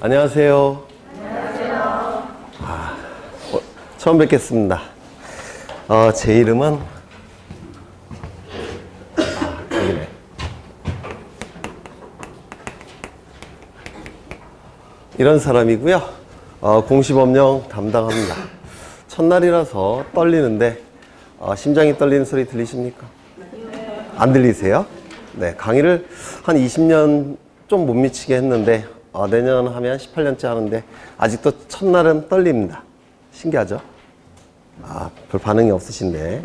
안녕하세요. 처음 뵙겠습니다. 제 이름은 여기네. 이런 사람이고요. 공시법령 담당합니다. 첫날이라서 떨리는데 심장이 떨리는 소리 들리십니까? 안 들리세요? 네, 강의를 한 20년 좀 못 미치게 했는데 내년 하면 18년째 하는데 아직도 첫날은 떨립니다. 신기하죠? 별 반응이 없으신데.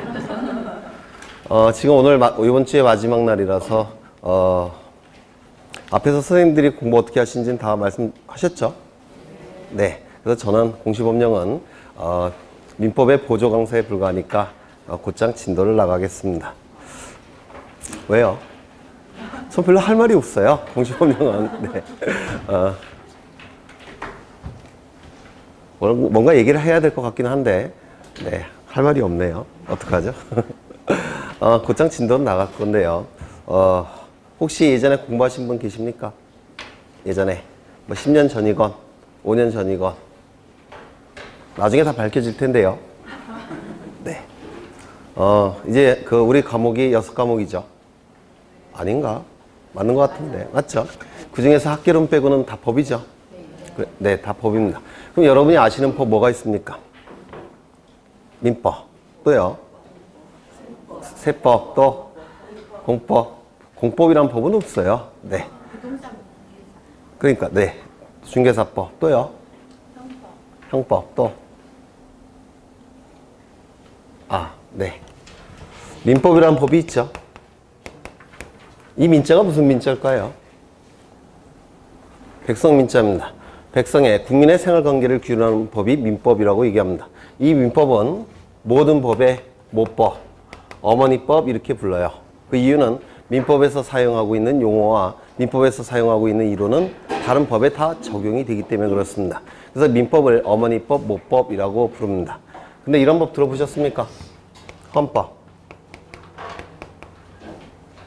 지금 오늘 이번 주에 마지막 날이라서 앞에서 선생님들이 공부 어떻게 하시는지는 다 말씀하셨죠? 네. 그래서 저는 공시법령은 민법의 보조 강사에 불과하니까 곧장 진도를 나가겠습니다. 왜요? 전 별로 할 말이 없어요. 공시법령은. 네. 뭔가 얘기를 해야 될 것 같긴 한데, 네, 할 말이 없네요. 어떡하죠? 곧장 진도는 나갈 건데요. 혹시 예전에 공부하신 분 계십니까? 예전에 뭐 10년 전이건 5년 전이건 나중에 다 밝혀질 텐데요. 네. 이제 우리 과목이 6과목이죠. 아닌가? 맞는 것 같은데. 맞죠? 그 중에서 학개론 빼고는 다 법이죠? 네, 다 법입니다. 그럼 여러분이 아시는 법 뭐가 있습니까? 민법, 또요? 세법, 또 공법. 공법이란 법은 없어요. 네. 그러니까, 네. 중개사법, 또요? 형법, 또? 네. 민법이란 법이 있죠. 이 민자가 무슨 민자일까요? 백성민자입니다. 백성의 국민의 생활관계를 규율하는 법이 민법이라고 얘기합니다. 이 민법은 모든 법의 모법, 어머니법 이렇게 불러요. 그 이유는 민법에서 사용하고 있는 용어와 민법에서 사용하고 있는 이론은 다른 법에 다 적용이 되기 때문에 그렇습니다. 그래서 민법을 어머니법, 모법이라고 부릅니다. 근데 이런 법 들어보셨습니까? 헌법.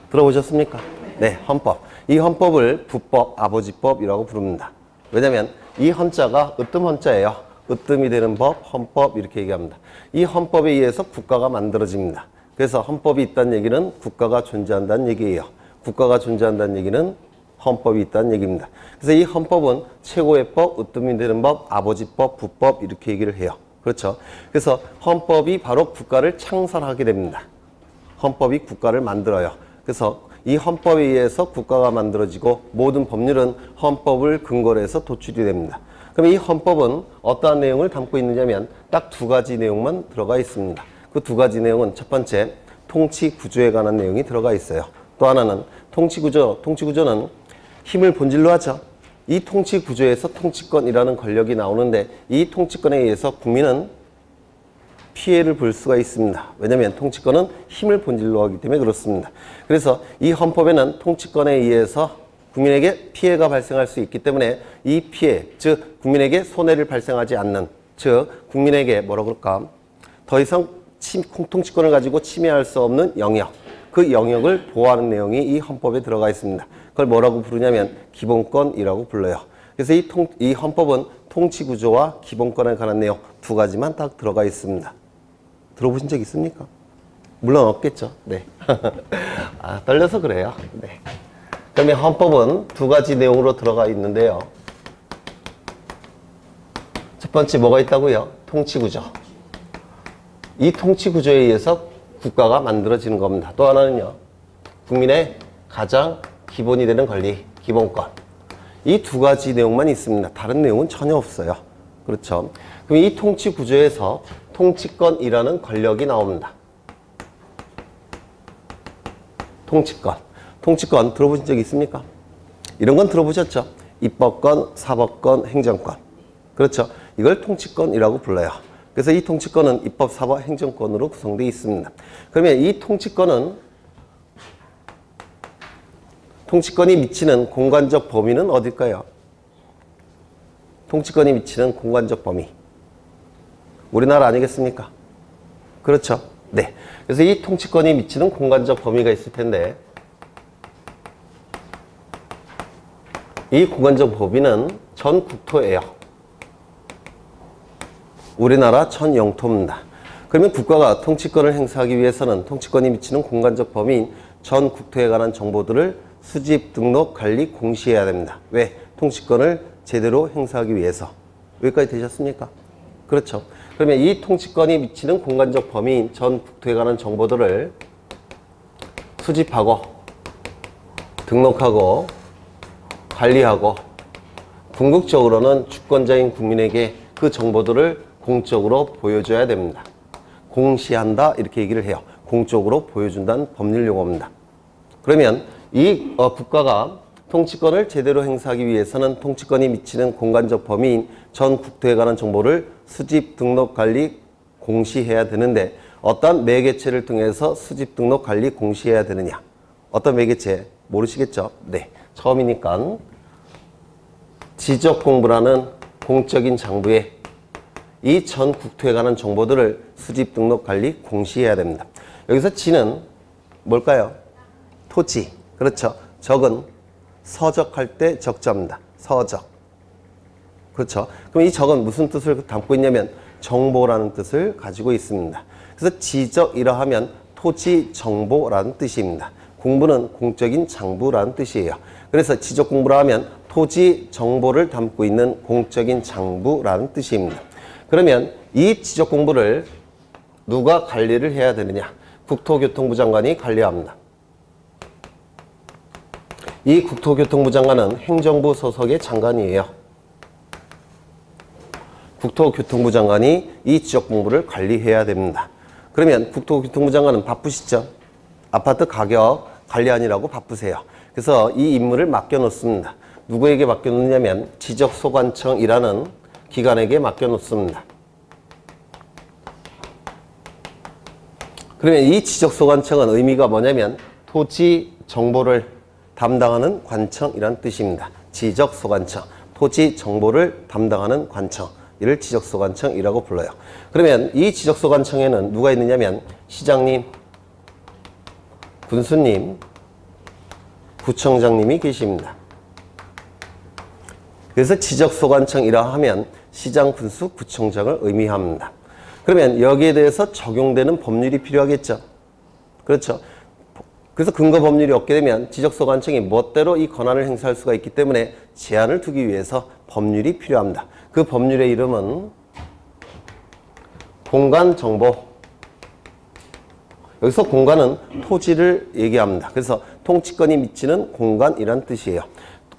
들어보셨습니까? 네, 헌법. 이 헌법을 부법, 아버지법이라고 부릅니다. 왜냐면 이 헌자가 으뜸 헌자예요. 으뜸이 되는 법, 헌법 이렇게 얘기합니다. 이 헌법에 의해서 국가가 만들어집니다. 그래서 헌법이 있다는 얘기는 국가가 존재한다는 얘기예요. 국가가 존재한다는 얘기는 헌법이 있다는 얘기입니다. 그래서 이 헌법은 최고의 법, 으뜸이 되는 법, 아버지법, 부법 이렇게 얘기를 해요. 그렇죠? 그래서 헌법이 바로 국가를 창설하게 됩니다. 헌법이 국가를 만들어요. 그래서 이 헌법에 의해서 국가가 만들어지고 모든 법률은 헌법을 근거로 해서 도출이 됩니다. 그럼 이 헌법은 어떠한 내용을 담고 있느냐면 딱 두 가지 내용만 들어가 있습니다. 그 두 가지 내용은 첫 번째, 통치 구조에 관한 내용이 들어가 있어요. 또 하나는 통치 구조. 통치 구조는 힘을 본질로 하죠. 이 통치 구조에서 통치권이라는 권력이 나오는데 이 통치권에 의해서 국민은 피해를 볼 수가 있습니다. 왜냐하면 통치권은 힘을 본질로 하기 때문에 그렇습니다. 그래서 이 헌법에는 통치권에 의해서 국민에게 피해가 발생할 수 있기 때문에 이 피해, 즉 국민에게 손해를 발생하지 않는, 즉 국민에게 뭐라 그럴까, 더 이상 통치권을 가지고 침해할 수 없는 영역, 그 영역을 보호하는 내용이 이 헌법에 들어가 있습니다. 그걸 뭐라고 부르냐면 기본권이라고 불러요. 그래서 이 헌법은 통치구조와 기본권에 관한 내용 두 가지만 딱 들어가 있습니다. 들어보신 적 있습니까? 물론 없겠죠. 네. 떨려서 그래요. 네. 그러면 헌법은 두 가지 내용으로 들어가 있는데요. 첫 번째 뭐가 있다고요? 통치구조. 이 통치구조에 의해서 국가가 만들어지는 겁니다. 또 하나는요. 국민의 가장 기본이 되는 권리, 기본권. 이 두 가지 내용만 있습니다. 다른 내용은 전혀 없어요. 그렇죠? 그럼 이 통치구조에서 통치권이라는 권력이 나옵니다. 통치권. 통치권 들어보신 적 있습니까? 이런 건 들어보셨죠? 입법권, 사법권, 행정권. 그렇죠? 이걸 통치권이라고 불러요. 그래서 이 통치권은 입법, 사법, 행정권으로 구성되어 있습니다. 그러면 이 통치권이 미치는 공간적 범위는 어딜까요? 통치권이 미치는 공간적 범위. 우리나라 아니겠습니까? 그렇죠? 네. 그래서 이 통치권이 미치는 공간적 범위가 있을 텐데 이 공간적 범위는 전 국토예요. 우리나라 전 영토입니다. 그러면 국가가 통치권을 행사하기 위해서는 통치권이 미치는 공간적 범위인 전 국토에 관한 정보들을 수집, 등록, 관리, 공시해야 됩니다. 왜? 통치권을 제대로 행사하기 위해서. 여기까지 되셨습니까? 그렇죠. 그러면 이 통치권이 미치는 공간적 범위인 전 국토에 관한 정보들을 수집하고 등록하고 관리하고 궁극적으로는 주권자인 국민에게 그 정보들을 공적으로 보여줘야 됩니다. 공시한다 이렇게 얘기를 해요. 공적으로 보여준다는 법률 용어입니다. 그러면 이 국가가 통치권을 제대로 행사하기 위해서는 통치권이 미치는 공간적 범위인 전 국토에 관한 정보를 수집, 등록, 관리, 공시해야 되는데 어떤 매개체를 통해서 수집, 등록, 관리, 공시해야 되느냐. 어떤 매개체 모르시겠죠? 네, 처음이니까 지적공부라는 공적인 장부에 이 전 국토에 관한 정보들을 수집, 등록, 관리, 공시해야 됩니다. 여기서 지는 뭘까요? 토지. 그렇죠. 적은 서적할 때 적자입니다. 서적. 그렇죠. 그럼 이 적은 무슨 뜻을 담고 있냐면 정보라는 뜻을 가지고 있습니다. 그래서 지적이라 하면 토지 정보라는 뜻입니다. 공부는 공적인 장부라는 뜻이에요. 그래서 지적 공부라 하면 토지 정보를 담고 있는 공적인 장부라는 뜻입니다. 그러면 이 지적 공부를 누가 관리를 해야 되느냐? 국토교통부 장관이 관리합니다. 이 국토교통부 장관은 행정부 소속의 장관이에요. 국토교통부 장관이 이 지적 공부를 관리해야 됩니다. 그러면 국토교통부 장관은 바쁘시죠? 아파트 가격 관리하느라고 바쁘세요. 그래서 이 임무를 맡겨놓습니다. 누구에게 맡겨놓느냐면 지적소관청이라는 기관에게 맡겨놓습니다. 그러면 이 지적소관청은 의미가 뭐냐면 토지 정보를 담당하는 관청이라는 뜻입니다. 지적소관청, 토지 정보를 담당하는 관청, 이를 지적소관청이라고 불러요. 그러면 이 지적소관청에는 누가 있느냐면 시장님, 군수님, 구청장님이 계십니다. 그래서 지적소관청이라 하면 시장, 군수, 구청장을 의미합니다. 그러면 여기에 대해서 적용되는 법률이 필요하겠죠. 그렇죠. 그래서 근거 법률이 없게 되면 지적소관청이 멋대로 이 권한을 행사할 수가 있기 때문에 제한을 두기 위해서 법률이 필요합니다. 그 법률의 이름은 공간정보. 여기서 공간은 토지를 얘기합니다. 그래서 통치권이 미치는 공간이란 뜻이에요.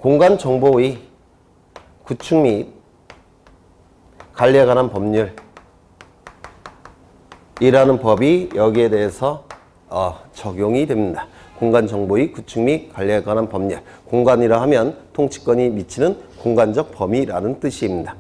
공간정보의 구축 및 관리에 관한 법률 이라는 법이 여기에 대해서 적용이 됩니다. 공간정보의 구축 및 관리에 관한 법률. 공간이라 하면 통치권이 미치는 공간적 범위라는 뜻입니다.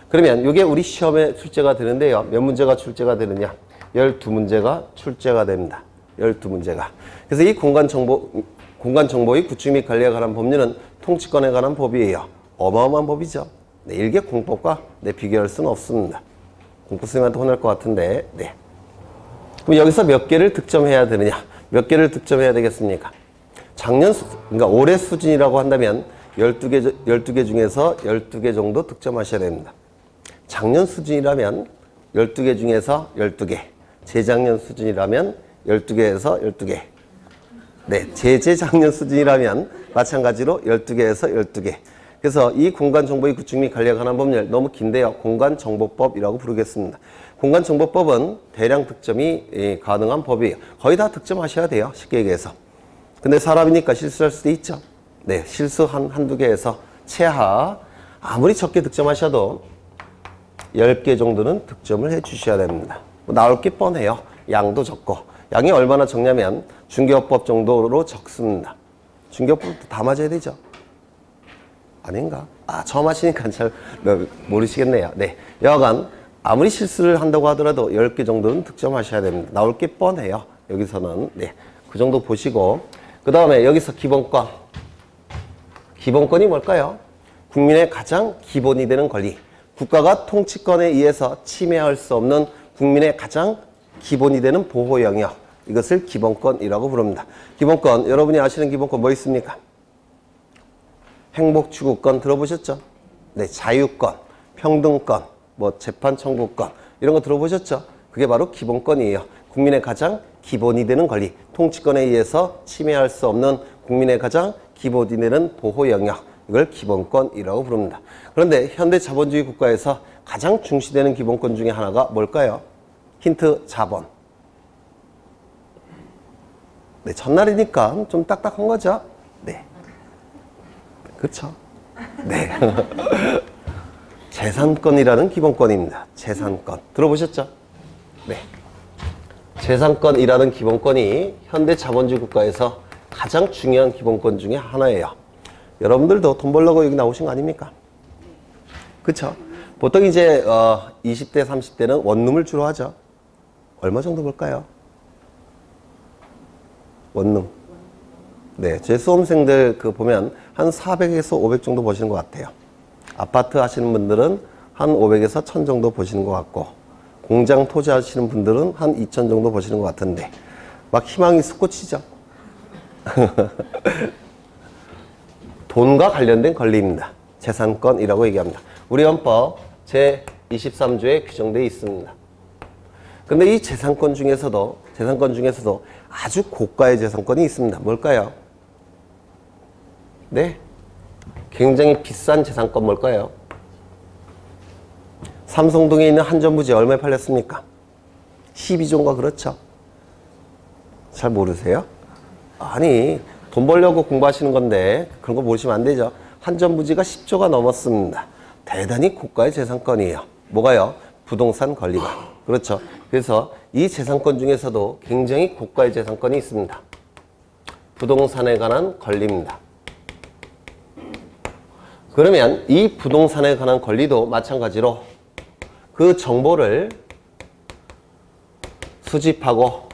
그러면 이게 우리 시험에 출제가 되는데요. 몇 문제가 출제가 되느냐? 12문제가 출제가 됩니다. 12문제가. 그래서 이 공간정보의 구축 및 관리에 관한 법률은 통치권에 관한 법이에요. 어마어마한 법이죠. 네, 일개 공법과 비교할 수는 없습니다. 공부선생님한테 혼날 것 같은데, 네. 그럼 여기서 몇 개를 득점해야 되느냐? 몇 개를 득점해야 되겠습니까? 그러니까 올해 수준이라고 한다면 12개 중에서 12개 정도 득점하셔야 됩니다. 작년 수준이라면 12개 중에서 12개. 재작년 수준이라면 12개에서 12개. 네, 재작년 수준이라면 마찬가지로 12개에서 12개. 그래서 이 공간정보의 구축 및 관리에 관한 법률 너무 긴데요. 공간정보법이라고 부르겠습니다. 공간정보법은 대량 득점이 가능한 법이에요. 거의 다 득점하셔야 돼요. 쉽게 얘기해서. 근데 사람이니까 실수할 수도 있죠. 네, 실수 한두 개에서 최하 아무리 적게 득점하셔도 10개 정도는 득점을 해 주셔야 됩니다. 나올 게 뻔해요. 양도 적고. 양이 얼마나 적냐면 중개업법 정도로 적습니다. 중개업법도 다 맞아야 되죠. 아닌가? 처음 하시니까 잘 모르시겠네요. 네, 여하간 아무리 실수를 한다고 하더라도 10개 정도는 득점하셔야 됩니다. 나올 게 뻔해요. 여기서는. 네, 그 정도 보시고 그 다음에 여기서 기본권. 기본권이 뭘까요? 국민의 가장 기본이 되는 권리. 국가가 통치권에 의해서 침해할 수 없는 국민의 가장 기본이 되는 보호 영역. 이것을 기본권이라고 부릅니다. 기본권, 여러분이 아시는 기본권 뭐 있습니까? 행복추구권 들어보셨죠? 네, 자유권, 평등권, 뭐 재판 청구권 이런 거 들어보셨죠? 그게 바로 기본권이에요. 국민의 가장 기본이 되는 권리, 통치권에 의해서 침해할 수 없는 국민의 가장 기본이 되는 보호 영역, 이걸 기본권이라고 부릅니다. 그런데 현대 자본주의 국가에서 가장 중시되는 기본권 중에 하나가 뭘까요? 힌트 자본. 네, 첫날이니까 좀 딱딱한 거죠? 네. 그렇죠? 네. 재산권이라는 기본권입니다. 재산권. 들어보셨죠? 네. 재산권이라는 기본권이 현대 자본주의 국가에서 가장 중요한 기본권 중에 하나예요. 여러분들도 돈 벌려고 여기 나오신 거 아닙니까? 그쵸? 보통 이제 20대, 30대는 원룸을 주로 하죠. 얼마 정도 벌까요? 원룸. 네, 제 수험생들 그 보면 한 400에서 500 정도 버시는 것 같아요. 아파트 하시는 분들은 한 500에서 1000 정도 버시는 것 같고, 공장 토지 하시는 분들은 한 2000 정도 버시는 것 같은데, 막 희망이 솟구치죠. 돈과 관련된 권리입니다. 재산권이라고 얘기합니다. 우리 헌법 제23조에 규정되어 있습니다. 근데 이 재산권 중에서도 아주 고가의 재산권이 있습니다. 뭘까요? 네? 굉장히 비싼 재산권 뭘까요? 삼성동에 있는 한전부지 얼마에 팔렸습니까? 12조인가 그렇죠? 잘 모르세요? 아니, 돈 벌려고 공부하시는 건데 그런 거 모르시면 안 되죠. 한전부지가 10조가 넘었습니다. 대단히 고가의 재산권이에요. 뭐가요? 부동산 권리가. 그렇죠. 그래서 이 재산권 중에서도 굉장히 고가의 재산권이 있습니다. 부동산에 관한 권리입니다. 그러면 이 부동산에 관한 권리도 마찬가지로 그 정보를 수집하고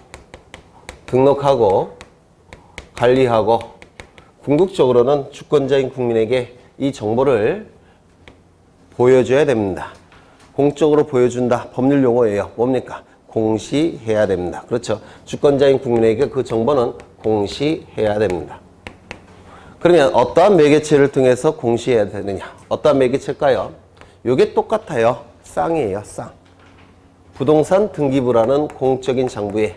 등록하고 관리하고 궁극적으로는 주권자인 국민에게 이 정보를 보여줘야 됩니다. 공적으로 보여준다. 법률 용어예요. 뭡니까? 공시해야 됩니다. 그렇죠. 주권자인 국민에게 그 정보는 공시해야 됩니다. 그러면 어떠한 매개체를 통해서 공시해야 되느냐? 어떠한 매개체일까요? 이게 똑같아요. 쌍이에요. 쌍. 부동산 등기부라는 공적인 장부에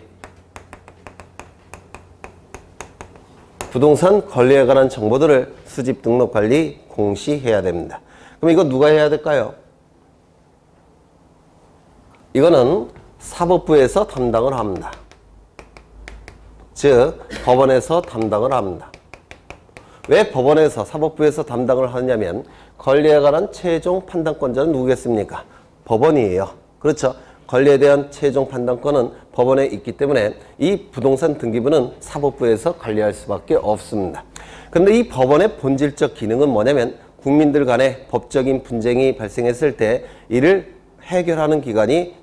부동산 권리에 관한 정보들을 수집, 등록, 관리, 공시해야 됩니다. 그럼 이거 누가 해야 될까요? 이거는 사법부에서 담당을 합니다. 즉, 법원에서 담당을 합니다. 왜 법원에서, 사법부에서 담당을 하느냐면 권리에 관한 최종 판단권자는 누구겠습니까? 법원이에요. 그렇죠? 권리에 대한 최종 판단권은 법원에 있기 때문에 이 부동산 등기부는 사법부에서 관리할 수밖에 없습니다. 그런데 이 법원의 본질적 기능은 뭐냐면 국민들 간에 법적인 분쟁이 발생했을 때 이를 해결하는 기관이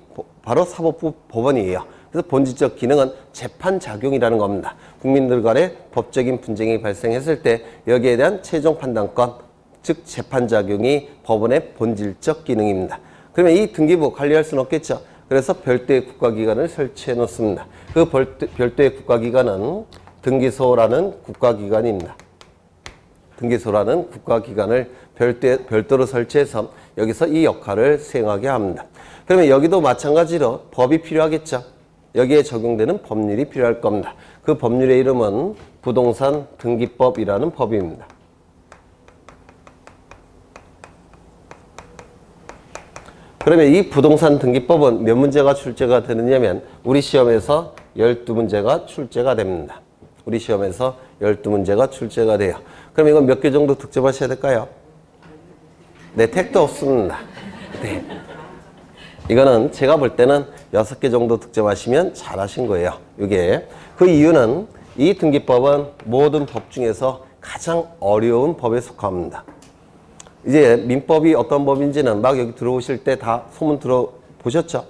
바로 사법부 법원이에요. 그래서 본질적 기능은 재판작용이라는 겁니다. 국민들 간에 법적인 분쟁이 발생했을 때 여기에 대한 최종 판단권, 즉 재판작용이 법원의 본질적 기능입니다. 그러면 이 등기부 관리할 수는 없겠죠. 그래서 별도의 국가기관을 설치해 놓습니다. 그 별도의 국가기관은 등기소라는 국가기관입니다. 등기소라는 국가기관을 별도로 설치해서 여기서 이 역할을 수행하게 합니다. 그러면 여기도 마찬가지로 법이 필요하겠죠. 여기에 적용되는 법률이 필요할 겁니다. 그 법률의 이름은 부동산 등기법이라는 법입니다. 그러면 이 부동산 등기법은 몇 문제가 출제가 되느냐면 우리 시험에서 12문제가 출제가 됩니다. 우리 시험에서 12문제가 출제가 돼요. 그럼 이건 몇 개 정도 득점하셔야 될까요? 네, 택도 없습니다. 네. 이거는 제가 볼 때는 6개 정도 득점하시면 잘하신 거예요. 이게 그 이유는 이 등기법은 모든 법 중에서 가장 어려운 법에 속합니다. 이제 민법이 어떤 법인지는 막 여기 들어오실 때 다 소문 들어보셨죠?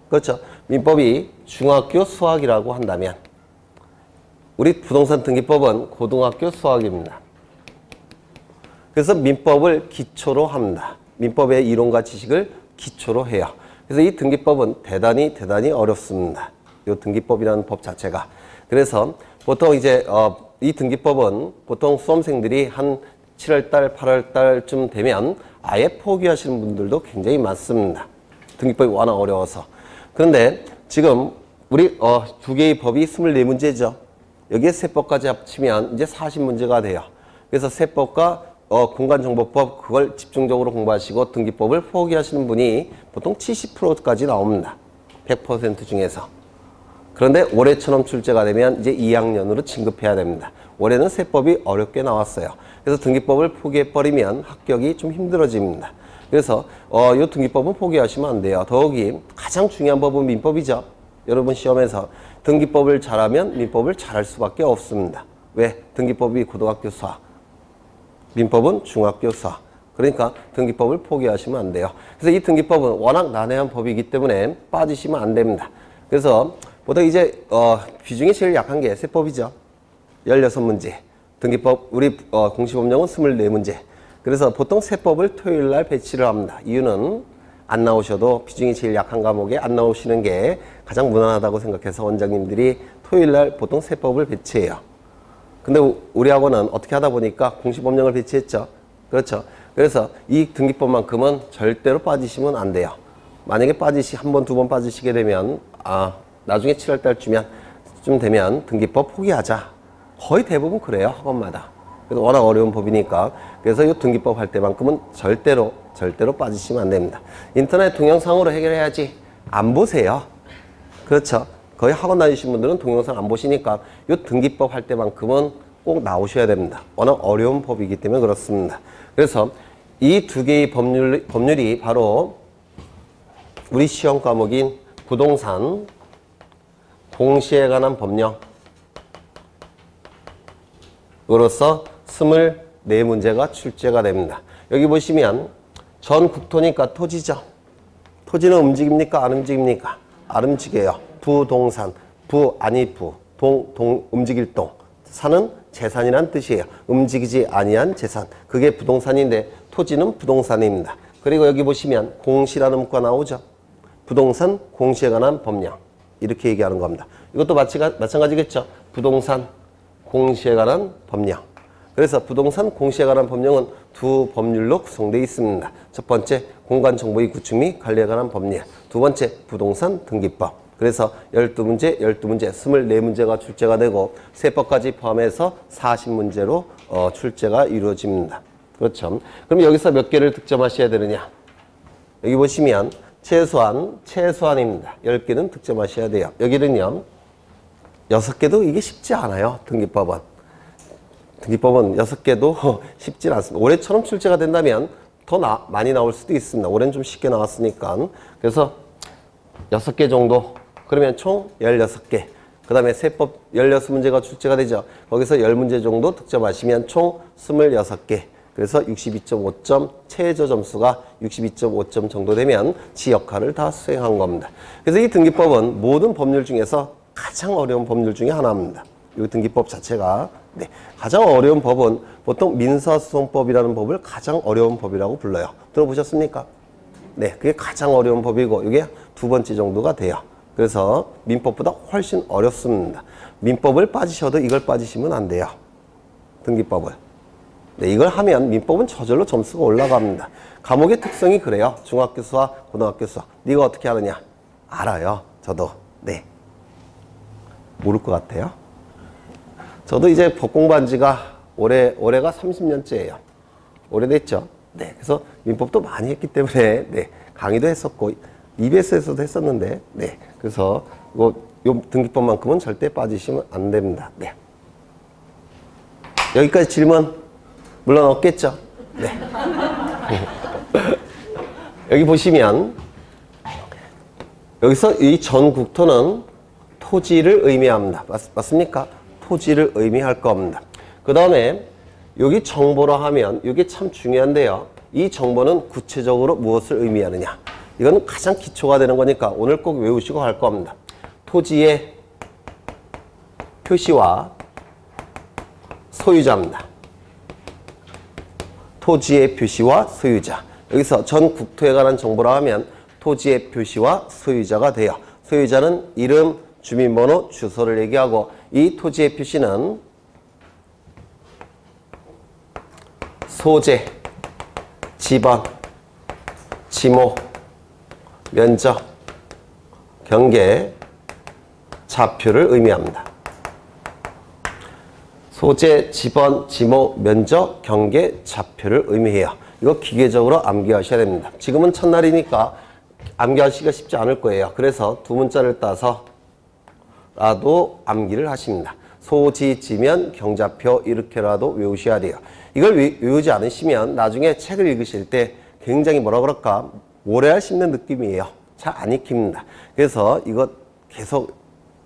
그렇죠? 민법이 중학교 수학이라고 한다면 우리 부동산 등기법은 고등학교 수학입니다. 그래서 민법을 기초로 합니다. 민법의 이론과 지식을 기초로 해요. 그래서 이 등기법은 대단히 어렵습니다. 이 등기법이라는 법 자체가. 그래서 보통 이제 이 등기법은 보통 수험생들이 한 7월달, 8월달쯤 되면 아예 포기하시는 분들도 굉장히 많습니다. 등기법이 워낙 어려워서. 그런데 지금 우리 두 개의 법이 24문제죠. 여기에 세법까지 합치면 이제 40문제가 돼요. 그래서 세법과 공간정보법 그걸 집중적으로 공부하시고 등기법을 포기하시는 분이 보통 70%까지 나옵니다. 100% 중에서. 그런데 올해처럼 출제가 되면 이제 2학년으로 진급해야 됩니다. 올해는 세법이 어렵게 나왔어요. 그래서 등기법을 포기해버리면 합격이 좀 힘들어집니다. 그래서 이 등기법은 포기하시면 안 돼요. 더욱이 가장 중요한 법은 민법이죠. 여러분 시험에서 등기법을 잘하면 민법을 잘할 수밖에 없습니다. 왜? 등기법이 고등학교 수학, 민법은 중학교 수학. 그러니까 등기법을 포기하시면 안 돼요. 그래서 이 등기법은 워낙 난해한 법이기 때문에 빠지시면 안 됩니다. 그래서 보통 이제 비중이 제일 약한 게 세법이죠. 16문제. 등기법 우리 공시법령은 24문제. 그래서 보통 세법을 토요일 날 배치를 합니다. 이유는 안 나오셔도 비중이 제일 약한 과목에 안 나오시는 게 가장 무난하다고 생각해서 원장님들이 토요일 날 보통 세법을 배치해요. 근데 우리 학원은 어떻게 하다 보니까 공시법령을 배치했죠. 그렇죠. 그래서 이 등기법만큼은 절대로 빠지시면 안 돼요. 만약에 한 번, 두 번 빠지시게 되면 나중에 7월 달쯤 되면 등기법 포기하자. 거의 대부분 그래요. 학원마다. 그래서 워낙 어려운 법이니까. 그래서 이 등기법 할 때만큼은 절대로 빠지시면 안 됩니다. 인터넷 동영상으로 해결해야지. 안 보세요. 그렇죠. 거의 학원 다니신 분들은 동영상 안 보시니까 이 등기법 할 때만큼은 꼭 나오셔야 됩니다. 워낙 어려운 법이기 때문에 그렇습니다. 그래서 이 두 개의 법률이 바로 우리 시험 과목인 부동산 공시에 관한 법령으로서 24문제가 출제가 됩니다. 여기 보시면 전 국토니까 토지죠. 토지는 움직입니까? 안 움직입니까? 안 움직여요. 부동산, 움직일 동. 산은 재산이란 뜻이에요. 움직이지 아니한 재산. 그게 부동산인데 토지는 부동산입니다. 그리고 여기 보시면 공시라는 문구가 나오죠. 부동산 공시에 관한 법령. 이렇게 얘기하는 겁니다. 이것도 마찬가지겠죠. 부동산 공시에 관한 법령. 그래서 부동산 공시에 관한 법령은 두 법률로 구성되어 있습니다. 첫 번째, 공간정보의 구축 및 관리에 관한 법률. 두 번째, 부동산 등기법. 그래서 12문제, 24문제가 출제가 되고 세법까지 포함해서 40문제로 출제가 이루어집니다. 그렇죠. 그럼 여기서 몇 개를 득점하셔야 되느냐? 여기 보시면 최소한입니다. 10개는 득점하셔야 돼요. 여기는요, 6개도 이게 쉽지 않아요. 등기법은 6개도 쉽지 않습니다. 올해처럼 출제가 된다면 더 많이 나올 수도 있습니다. 올해는 좀 쉽게 나왔으니까. 그래서 6개 정도, 그러면 총 16개. 그 다음에 세법 16문제가 출제가 되죠. 거기서 10문제 정도 득점하시면 총 26개. 그래서 62.5점, 최저 점수가 62.5점 정도 되면 지 역할을 다 수행한 겁니다. 그래서 이 등기법은 모든 법률 중에서 가장 어려운 법률 중에 하나입니다. 이 등기법 자체가. 네, 가장 어려운 법은 보통 민사소송법이라는 법을 가장 어려운 법이라고 불러요. 들어보셨습니까? 네, 그게 가장 어려운 법이고 이게 두 번째 정도가 돼요. 그래서 민법보다 훨씬 어렵습니다. 민법을 빠지셔도 이걸 빠지시면 안 돼요. 등기법을. 네, 이걸 하면 민법은 저절로 점수가 올라갑니다. 과목의 특성이 그래요. 중학교 수학, 고등학교 수학. 네가 어떻게 하느냐? 알아요. 저도. 네. 모를 것 같아요. 저도 이제 법 공부한 지가 올해가 30년째예요. 오래됐죠. 네. 그래서 민법도 많이 했기 때문에 네. 강의도 했었고 EBS에서도 했었는데 네. 그래서 요 등기법만큼은 절대 빠지시면 안 됩니다. 네. 여기까지 질문 물론 없겠죠. 네. 여기 보시면 여기서 이 전국토는 토지를 의미합니다. 맞습니까? 토지를 의미할 겁니다. 그 다음에 여기 정보로 하면 이게 참 중요한데요. 이 정보는 구체적으로 무엇을 의미하느냐. 이건 가장 기초가 되는 거니까 오늘 꼭 외우시고 갈 겁니다. 토지의 표시와 소유자입니다. 토지의 표시와 소유자. 여기서 전 국토에 관한 정보라 하면 토지의 표시와 소유자가 돼요. 소유자는 이름, 주민번호, 주소를 얘기하고 이 토지의 표시는 소재, 지번, 지모, 면적, 경계, 좌표를 의미합니다. 소재, 지번, 지모, 면적, 경계, 좌표를 의미해요. 이거 기계적으로 암기하셔야 됩니다. 지금은 첫날이니까 암기하시기가 쉽지 않을 거예요. 그래서 두 문자를 따서 라도 암기를 하십니다. 소지, 지면, 경좌표 이렇게라도 외우셔야 돼요. 이걸 외우지 않으시면 나중에 책을 읽으실 때 굉장히 뭐라 그럴까 모래알 씹는 느낌이에요. 잘 안 익힙니다. 그래서 이거 계속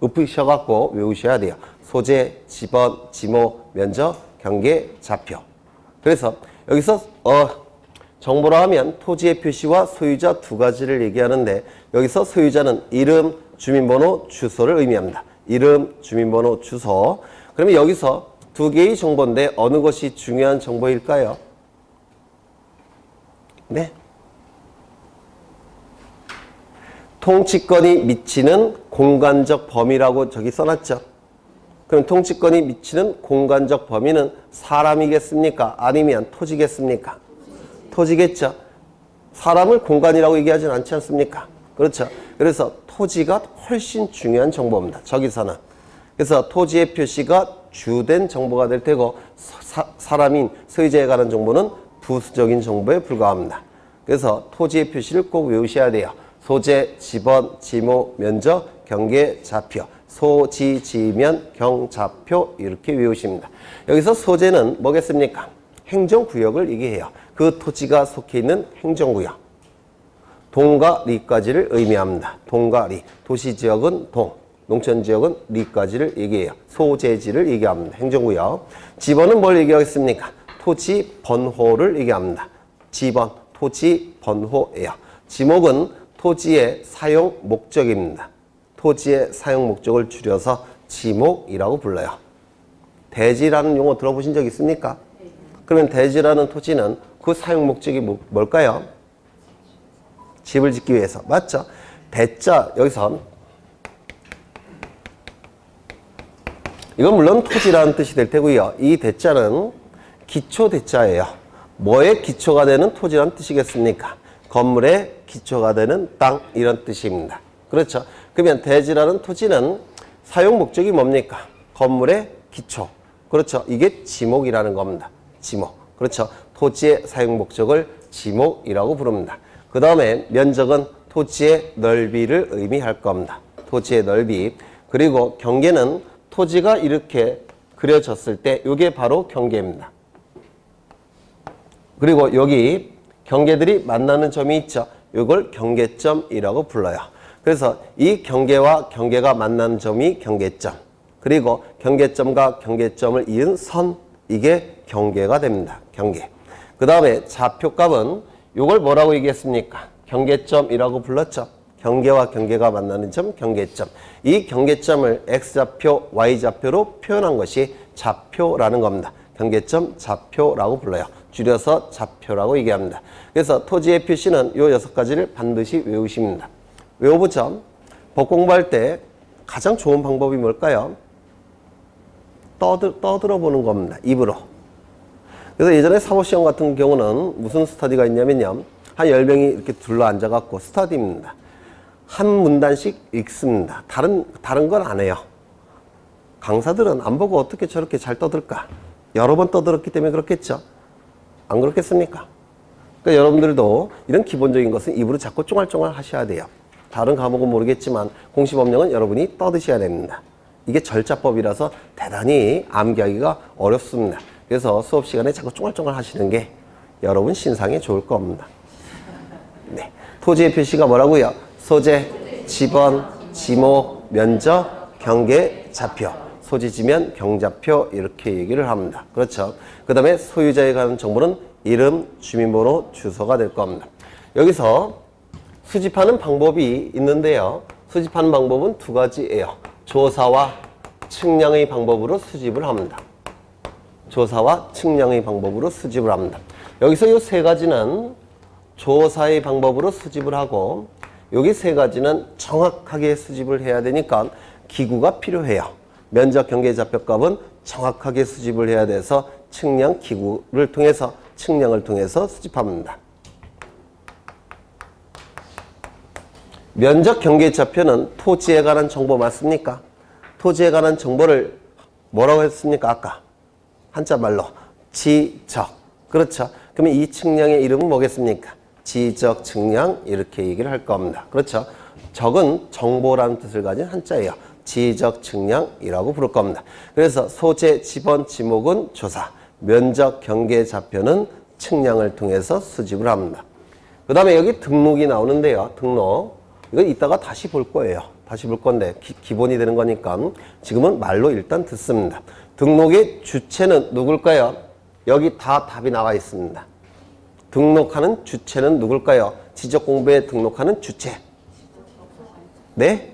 읊으셔갖고 외우셔야 돼요. 소재, 지번, 지모, 면적, 경계, 좌표. 그래서 여기서 정보로 하면 토지의 표시와 소유자 두 가지를 얘기하는데 여기서 소유자는 이름, 주민번호, 주소를 의미합니다. 이름, 주민번호, 주소. 그러면 여기서 두 개의 정보인데 어느 것이 중요한 정보일까요? 네. 통치권이 미치는 공간적 범위라고 저기 써놨죠. 그럼 통치권이 미치는 공간적 범위는 사람이겠습니까? 아니면 토지겠습니까? 토지겠죠. 사람을 공간이라고 얘기하진 않지 않습니까? 그렇죠. 그래서 토지가 훨씬 중요한 정보입니다. 저기서는. 그래서 토지의 표시가 주된 정보가 될 테고 사람인 소유자에 관한 정보는 부수적인 정보에 불과합니다. 그래서 토지의 표시를 꼭 외우셔야 돼요. 소재, 지번, 지모, 면적, 경계, 좌표. 소지, 지면, 경, 좌표 이렇게 외우십니다. 여기서 소재는 뭐겠습니까? 행정구역을 얘기해요. 그 토지가 속해 있는 행정구역. 동과 리까지를 의미합니다. 동과 리. 도시지역은 동, 농촌지역은 리까지를 얘기해요. 소재지를 얘기합니다. 행정구역. 지번은 뭘 얘기하겠습니까? 토지 번호를 얘기합니다. 지번, 토지 번호예요. 지목은 토지의 사용 목적입니다. 토지의 사용 목적을 줄여서 지목이라고 불러요. 대지라는 용어 들어보신 적 있습니까? 그러면 대지라는 토지는 그 사용 목적이 뭘까요? 집을 짓기 위해서. 맞죠? 대자, 여기서 이건 물론 토지라는 뜻이 될 테고요. 이 대자는 기초 대자예요. 뭐의 기초가 되는 토지라는 뜻이겠습니까? 건물의 기초가 되는 땅 이런 뜻입니다. 그렇죠? 그러면 대지라는 토지는 사용 목적이 뭡니까? 건물의 기초. 그렇죠? 이게 지목이라는 겁니다. 지목. 그렇죠? 토지의 사용 목적을 지목이라고 부릅니다. 그 다음에 면적은 토지의 넓이를 의미할 겁니다. 토지의 넓이. 그리고 경계는 토지가 이렇게 그려졌을 때 이게 바로 경계입니다. 그리고 여기 경계들이 만나는 점이 있죠. 이걸 경계점이라고 불러요. 그래서 이 경계와 경계가 만나는 점이 경계점. 그리고 경계점과 경계점을 이은 선, 이게 경계가 됩니다. 경계. 그 다음에 좌표값은 이걸 뭐라고 얘기했습니까? 경계점이라고 불렀죠. 경계와 경계가 만나는 점, 경계점. 이 경계점을 X좌표, Y좌표로 표현한 것이 좌표라는 겁니다. 경계점, 좌표라고 불러요. 줄여서 좌표라고 얘기합니다. 그래서 토지의 표시는 이 6가지를 반드시 외우십니다. 외워보죠. 법 공부할 때 가장 좋은 방법이 뭘까요? 떠들어 보는 겁니다. 입으로. 그래서 예전에 사법시험 같은 경우는 무슨 스터디가 있냐면요. 한 10명이 이렇게 둘러 앉아갖고 스터디입니다. 한 문단씩 읽습니다. 다른 건 안 해요. 강사들은 안 보고 어떻게 저렇게 잘 떠들까? 여러 번 떠들었기 때문에 그렇겠죠. 안 그렇겠습니까? 그러니까 여러분들도 이런 기본적인 것은 입으로 자꾸 쫑알쫑알 하셔야 돼요. 다른 과목은 모르겠지만 공시법령은 여러분이 떠드셔야 됩니다. 이게 절자법이라서 대단히 암기하기가 어렵습니다. 그래서 수업 시간에 자꾸 쫑알쫑알 하시는 게 여러분 신상에 좋을 겁니다. 네. 토지의 표시가 뭐라고요? 소재, 지번, 지모, 면적, 경계, 좌표. 소지, 지면, 경좌표 이렇게 얘기를 합니다. 그렇죠? 그 다음에 소유자에 관한 정보는 이름, 주민번호, 주소가 될 겁니다. 여기서 수집하는 방법이 있는데요. 수집하는 방법은 두 가지예요. 조사와 측량의 방법으로 수집을 합니다. 조사와 측량의 방법으로 수집을 합니다. 여기서 이 세 가지는 조사의 방법으로 수집을 하고 여기 세 가지는 정확하게 수집을 해야 되니까 기구가 필요해요. 면적, 경계, 좌표값은 정확하게 수집을 해야 돼서 측량 기구를 통해서 측량을 통해서 수집합니다. 면적 경계좌표는 토지에 관한 정보 맞습니까? 토지에 관한 정보를 뭐라고 했습니까? 아까 한자말로 지적. 그렇죠. 그러면 이 측량의 이름은 뭐겠습니까? 지적 측량 이렇게 얘기를 할 겁니다. 그렇죠. 적은 정보라는 뜻을 가진 한자예요. 지적 측량이라고 부를 겁니다. 그래서 소재, 지번, 지목은 조사, 면적 경계좌표는 측량을 통해서 수집을 합니다. 그 다음에 여기 등록이 나오는데요. 등록. 이건 이따가 다시 볼 거예요. 다시 볼 건데 기본이 되는 거니까 지금은 말로 일단 듣습니다. 등록의 주체는 누굴까요? 여기 다 답이 나와 있습니다. 등록하는 주체는 누굴까요? 지적공부에 등록하는 주체. 네?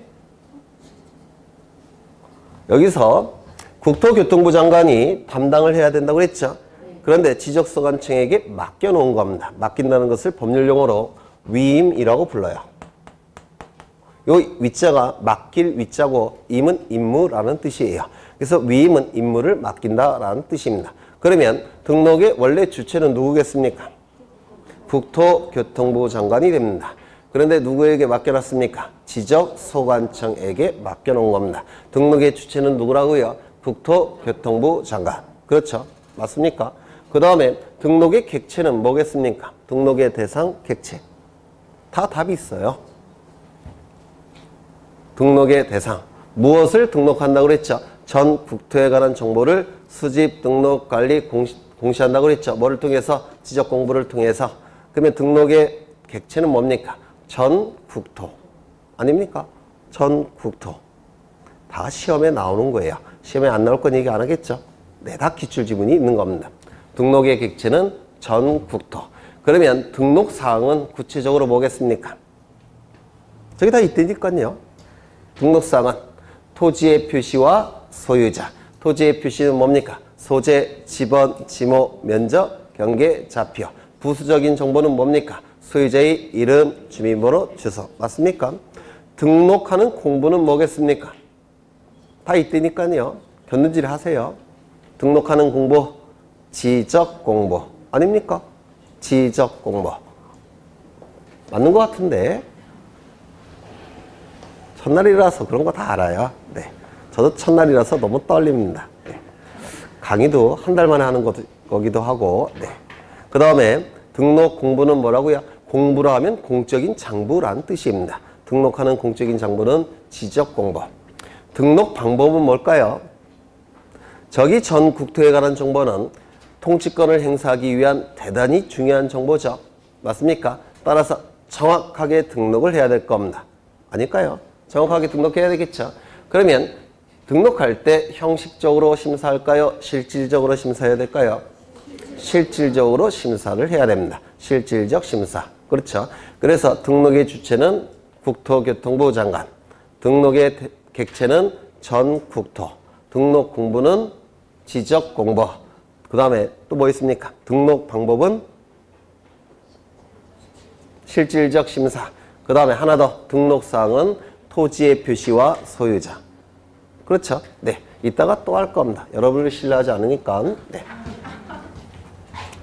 여기서 국토교통부 장관이 담당을 해야 된다고 그랬죠. 그런데 지적소관청에게 맡겨놓은 겁니다. 맡긴다는 것을 법률용어로 위임이라고 불러요. 요 위자가 맡길 위자고 임은 임무라는 뜻이에요. 그래서 위임은 임무를 맡긴다라는 뜻입니다. 그러면 등록의 원래 주체는 누구겠습니까? 국토교통부 장관이 됩니다. 그런데 누구에게 맡겨놨습니까? 지적소관청에게 맡겨놓은 겁니다. 등록의 주체는 누구라고요? 국토교통부 장관. 그렇죠? 맞습니까? 그 다음에 등록의 객체는 뭐겠습니까? 등록의 대상, 객체. 다 답이 있어요. 등록의 대상. 무엇을 등록한다고 그랬죠? 전 국토에 관한 정보를 수집, 등록, 관리, 공시한다고 그랬죠? 뭐를 통해서? 지적 공부를 통해서. 그러면 등록의 객체는 뭡니까? 전 국토. 아닙니까? 전 국토. 다 시험에 나오는 거예요. 시험에 안 나올 건 얘기 안 하겠죠? 네, 다 기출지문이 있는 겁니다. 등록의 객체는 전 국토. 그러면 등록 사항은 구체적으로 뭐겠습니까? 저기 다 있다니까요. 등록 사항은 토지의 표시와 소유자. 토지의 표시는 뭡니까? 소재, 지번, 지목, 면적, 경계, 좌표. 부수적인 정보는 뭡니까? 소유자의 이름, 주민번호, 주소. 맞습니까? 등록하는 공부는 뭐겠습니까? 다 있다니까요. 견눈질 하세요. 등록하는 공부, 지적 공부. 아닙니까? 지적 공부. 맞는 것 같은데. 첫날이라서 그런 거 다 알아요. 네. 저도 첫날이라서 너무 떨립니다. 네. 강의도 한 달 만에 하는 거기도 하고. 네. 그 다음에 등록 공부는 뭐라고요? 공부라 하면 공적인 장부라는 뜻입니다. 등록하는 공적인 장부는 지적 공부. 등록 방법은 뭘까요? 저기 전 국토에 관한 정보는 통치권을 행사하기 위한 대단히 중요한 정보죠. 맞습니까? 따라서 정확하게 등록을 해야 될 겁니다. 아닐까요? 정확하게 등록해야 되겠죠. 그러면 등록할 때 형식적으로 심사할까요? 실질적으로 심사해야 될까요? 실질적으로 심사를 해야 됩니다. 실질적 심사. 그렇죠. 그래서 등록의 주체는 국토교통부 장관, 등록의 객체는 전 국토, 등록 공부는 지적 공부. 그 다음에 또 뭐 있습니까? 등록 방법은 실질적 심사. 그 다음에 하나 더, 등록 사항은 토지의 표시와 소유자. 그렇죠? 네. 이따가 또 할 겁니다. 여러분을 신뢰하지 않으니까. 네.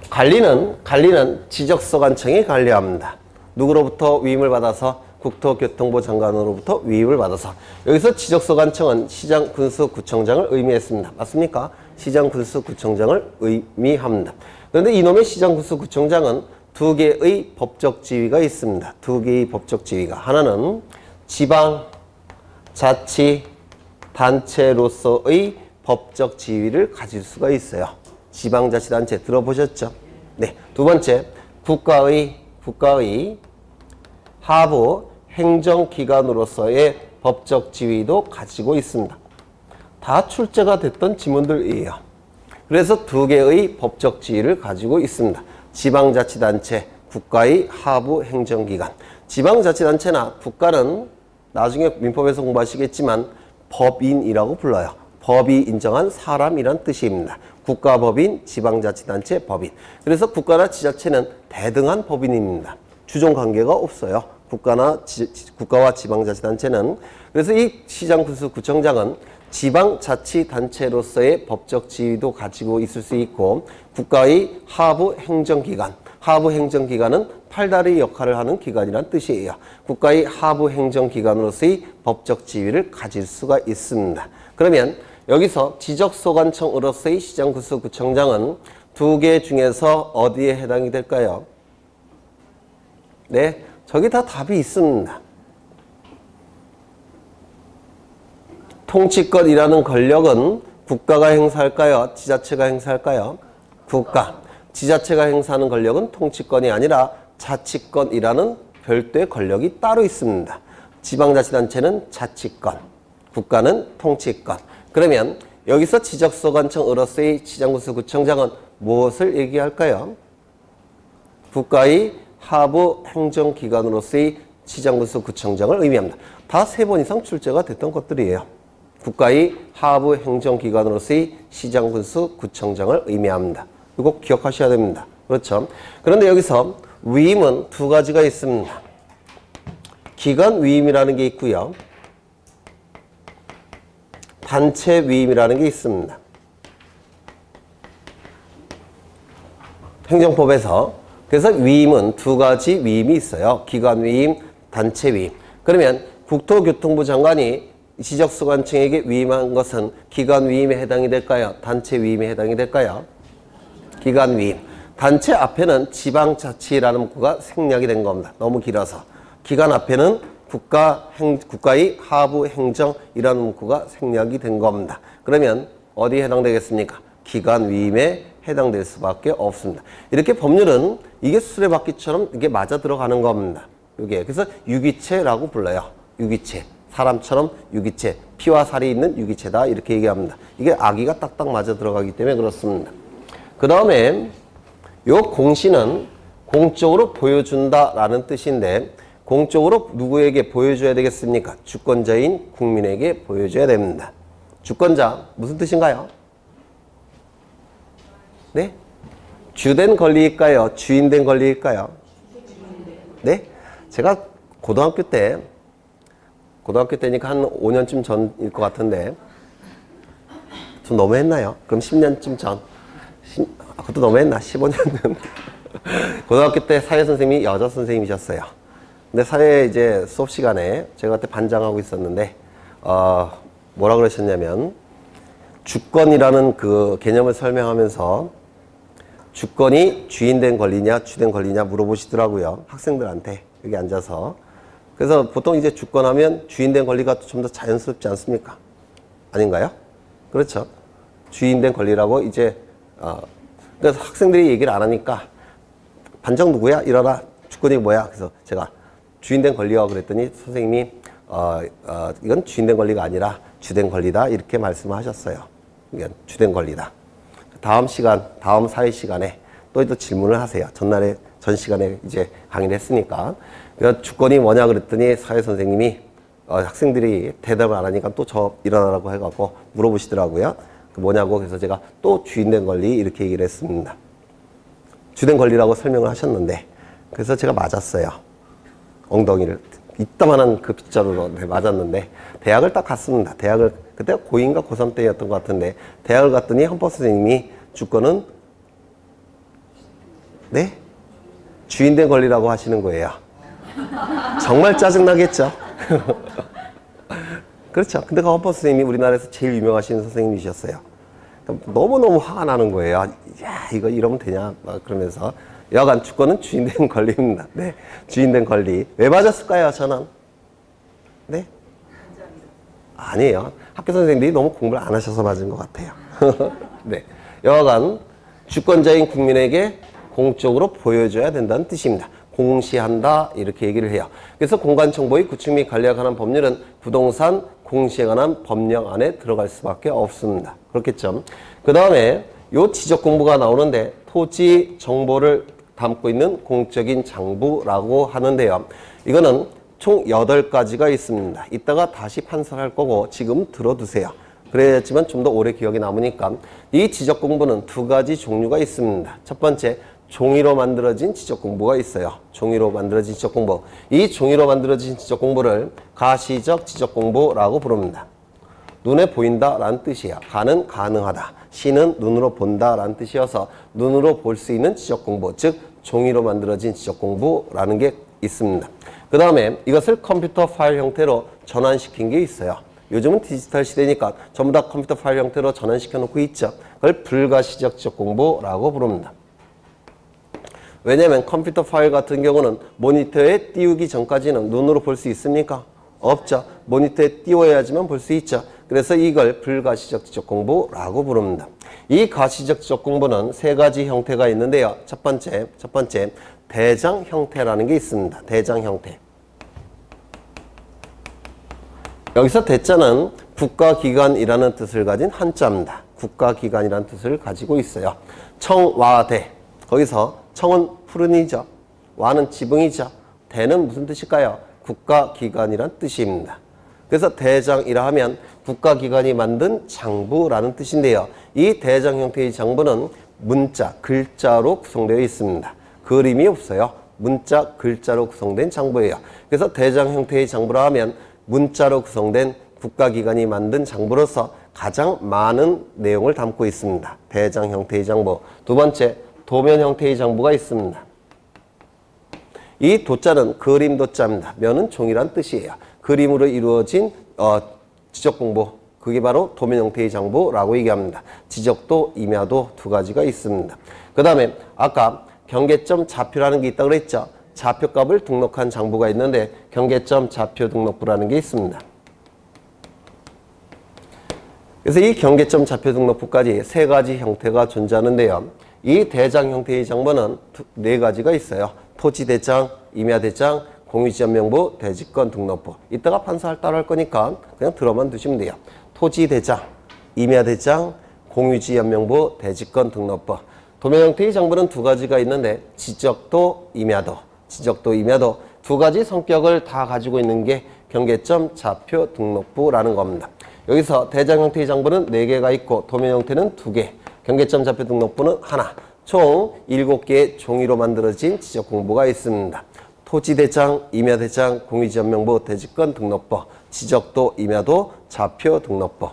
관리는 지적소관청이 관리합니다. 누구로부터 위임을 받아서? 국토교통부 장관으로부터 위임을 받아서. 여기서 지적소관청은 시장군수구청장을 의미했습니다. 맞습니까? 시장군수구청장을 의미합니다. 그런데 이놈의 시장군수구청장은 두 개의 법적 지위가 있습니다. 두 개의 법적 지위가. 하나는 지방자치단체로서의 법적 지위를 가질 수가 있어요. 지방자치단체 들어보셨죠? 네. 두 번째, 국가의 하부 행정기관으로서의 법적 지위도 가지고 있습니다. 다 출제가 됐던 지문들이에요. 그래서 두 개의 법적 지위를 가지고 있습니다. 지방자치단체, 국가의 하부 행정기관. 지방자치단체나 국가는 나중에 민법에서 공부하시겠지만 법인이라고 불러요. 법이 인정한 사람이란 뜻입니다. 국가법인, 지방자치단체 법인. 그래서 국가나 지자체는 대등한 법인입니다. 주종관계가 없어요. 국가와 지방자치단체는. 그래서 이 시장군수구청장은 지방자치단체로서의 법적 지위도 가지고 있을 수 있고 국가의 하부 행정기관, 하부 행정기관은 팔다리 역할을 하는 기관이란 뜻이에요. 국가의 하부 행정기관으로서의 법적 지위를 가질 수가 있습니다. 그러면 여기서 지적소관청으로서의 시장군수구청장은 두 개 중에서 어디에 해당이 될까요? 네, 저기 다 답이 있습니다. 통치권이라는 권력은 국가가 행사할까요? 지자체가 행사할까요? 국가. 지자체가 행사하는 권력은 통치권이 아니라 자치권이라는 별도의 권력이 따로 있습니다. 지방자치단체는 자치권, 국가는 통치권. 그러면 여기서 지적소관청으로서의 시장군수구청장은 무엇을 얘기할까요? 국가의 하부 행정기관으로서의 시장군수구청장을 의미합니다. 다 3번 이상 출제가 됐던 것들이에요. 국가의 하부 행정기관으로서의 시장군수구청장을 의미합니다. 이거 기억하셔야 됩니다. 그렇죠? 그런데 여기서 위임은 두 가지가 있습니다. 기관 위임이라는 게 있고요. 단체 위임이라는 게 있습니다. 행정법에서. 그래서 위임은 두 가지 위임이 있어요. 기관 위임, 단체 위임. 그러면 국토교통부 장관이 지적소관청에게 위임한 것은 기관 위임에 해당이 될까요? 단체 위임에 해당이 될까요? 기관 위임. 단체 앞에는 지방자치라는 문구가 생략이 된 겁니다. 너무 길어서. 기관 앞에는 국가의 하부 행정이라는 문구가 생략이 된 겁니다. 그러면 어디에 해당되겠습니까? 기관 위임에 해당될 수밖에 없습니다. 이렇게 법률은 이게 수레바퀴처럼 이게 맞아 들어가는 겁니다. 이게 그래서 유기체라고 불러요. 유기체. 사람처럼 유기체. 피와 살이 있는 유기체다. 이렇게 얘기합니다. 이게 아기가 딱딱 맞아 들어가기 때문에 그렇습니다. 그 다음에 요 공시는 공적으로 보여준다라는 뜻인데 공적으로 누구에게 보여줘야 되겠습니까? 주권자인 국민에게 보여줘야 됩니다. 주권자 무슨 뜻인가요? 네? 주된 권리일까요? 주인된 권리일까요? 네? 제가 고등학교 때니까 한 5년쯤 전일 것 같은데 좀 너무했나요? 그럼 10년쯤 전. 그것도 너무했나? 15년 전. 고등학교 때 사회 선생님이 여자 선생님이셨어요. 근데 사회 이제 수업 시간에 제가 그때 반장하고 있었는데 뭐라 그러셨냐면 주권이라는 그 개념을 설명하면서 주권이 주인된 권리냐 주된 권리냐 물어보시더라고요. 학생들한테 여기 앉아서. 그래서 보통 이제 주권하면 주인된 권리가 좀 더 자연스럽지 않습니까? 아닌가요? 그렇죠. 주인된 권리라고 이제 그래서 학생들이 얘기를 안 하니까 반장 누구야? 이러라. 주권이 뭐야? 그래서 제가 주인된 권리요 그랬더니 선생님이 이건 주인된 권리가 아니라 주된 권리다 이렇게 말씀하셨어요. 이건 주된 권리다. 다음 사회 시간에 또 질문을 하세요. 전 시간에 이제 강의를 했으니까. 그러니까 주권이 뭐냐 그랬더니 사회 선생님이 학생들이 대답을 안 하니까 또 저 일어나라고 해갖고 물어보시더라고요. 그 뭐냐고. 그래서 제가 또 주인된 권리 이렇게 얘기를 했습니다. 주된 권리라고 설명을 하셨는데 그래서 제가 맞았어요. 엉덩이를 이따만한 그 빗자루로 맞았는데 대학을 딱 갔습니다. 대학을 그때 고2인가 고3 때였던 것 같은데 대학을 갔더니 헌법 선생님이 주권은 네? 주인된 권리라고 하시는 거예요. 정말 짜증나겠죠? 그렇죠. 근데 그 헌법 선생님이 우리나라에서 제일 유명하신 선생님이셨어요. 너무너무 화가 나는 거예요. 야, 이거 이러면 되냐? 막 그러면서. 여하간 주권은 주인된 권리입니다. 네. 주인된 권리. 왜 맞았을까요, 저는? 네? 아니에요. 학교 선생님들이 너무 공부를 안 하셔서 맞은 것 같아요. 네. 여하간 주권자인 국민에게 공적으로 보여줘야 된다는 뜻입니다. 공시한다 이렇게 얘기를 해요. 그래서 공간정보의 구축 및 관리에 관한 법률은 부동산 공시에 관한 법령 안에 들어갈 수밖에 없습니다. 그렇겠죠. 그 다음에 요 지적공부가 나오는데 토지 정보를 담고 있는 공적인 장부라고 하는데요. 이거는 총 8가지가 있습니다. 이따가 다시 판설할 거고 지금 들어두세요. 그래야지만 좀 더 오래 기억에 남으니까. 이 지적공부는 2가지 종류가 있습니다. 첫 번째, 종이로 만들어진 지적공부가 있어요. 종이로 만들어진 지적공부. 이 종이로 만들어진 지적공부를 가시적 지적공부라고 부릅니다. 눈에 보인다라는 뜻이에요. 가는 가능하다. 시는 눈으로 본다라는 뜻이어서 눈으로 볼 수 있는 지적공부, 즉 종이로 만들어진 지적공부라는 게 있습니다. 그 다음에 이것을 컴퓨터 파일 형태로 전환시킨 게 있어요. 요즘은 디지털 시대니까 전부 다 컴퓨터 파일 형태로 전환시켜 놓고 있죠. 그걸 불가시적 지적공부라고 부릅니다. 왜냐하면 컴퓨터 파일 같은 경우는 모니터에 띄우기 전까지는 눈으로 볼 수 있습니까? 없죠. 모니터에 띄워야지만 볼 수 있죠. 그래서 이걸 불가시적 지적공부라고 부릅니다. 이 가시적 지적공부는 세 가지 형태가 있는데요. 첫 번째 대장 형태라는 게 있습니다. 대장 형태. 여기서 대자는 국가기관이라는 뜻을 가진 한자입니다. 국가기관이라는 뜻을 가지고 있어요. 청와대. 거기서 청은 푸른이죠. 와는 지붕이죠. 대는 무슨 뜻일까요? 국가기관이란 뜻입니다. 그래서 대장이라 하면 국가기관이 만든 장부라는 뜻인데요. 이 대장 형태의 장부는 문자, 글자로 구성되어 있습니다. 그림이 없어요. 문자, 글자로 구성된 장부예요. 그래서 대장 형태의 장부라 하면 문자로 구성된 국가기관이 만든 장부로서 가장 많은 내용을 담고 있습니다. 대장 형태의 장부. 두 번째, 도면 형태의 장부가 있습니다. 이 도자는 그림 도자입니다. 면은 종이란 뜻이에요. 그림으로 이루어진 지적공부, 그게 바로 도면 형태의 장부라고 얘기합니다. 지적도, 임야도 두 가지가 있습니다. 그 다음에 아까 경계점 좌표라는 게 있다고 그랬죠. 좌표값을 등록한 장부가 있는데 경계점 좌표 등록부라는 게 있습니다. 그래서 이 경계점 좌표 등록부까지 세 가지 형태가 존재하는데요. 이 대장 형태의 장부는 네 가지가 있어요. 토지대장, 임야대장, 공유지연명부, 대지권 등록부. 이따가 판사를 따로 할 거니까 그냥 들어만 두시면 돼요. 토지대장, 임야대장, 공유지연명부, 대지권 등록부. 도면 형태의 장부는 두 가지가 있는데 지적도, 임야도. 지적도, 임야도 두 가지 성격을 다 가지고 있는 게 경계점 좌표 등록부라는 겁니다. 여기서 대장 형태의 장부는 4개가 있고 도면 형태는 2개, 경계점 좌표 등록부는 하나, 총 7개의 종이로 만들어진 지적공부가 있습니다. 토지대장, 임야대장, 공유지연명부, 대지권 등록부, 지적도, 임야도, 좌표 등록부.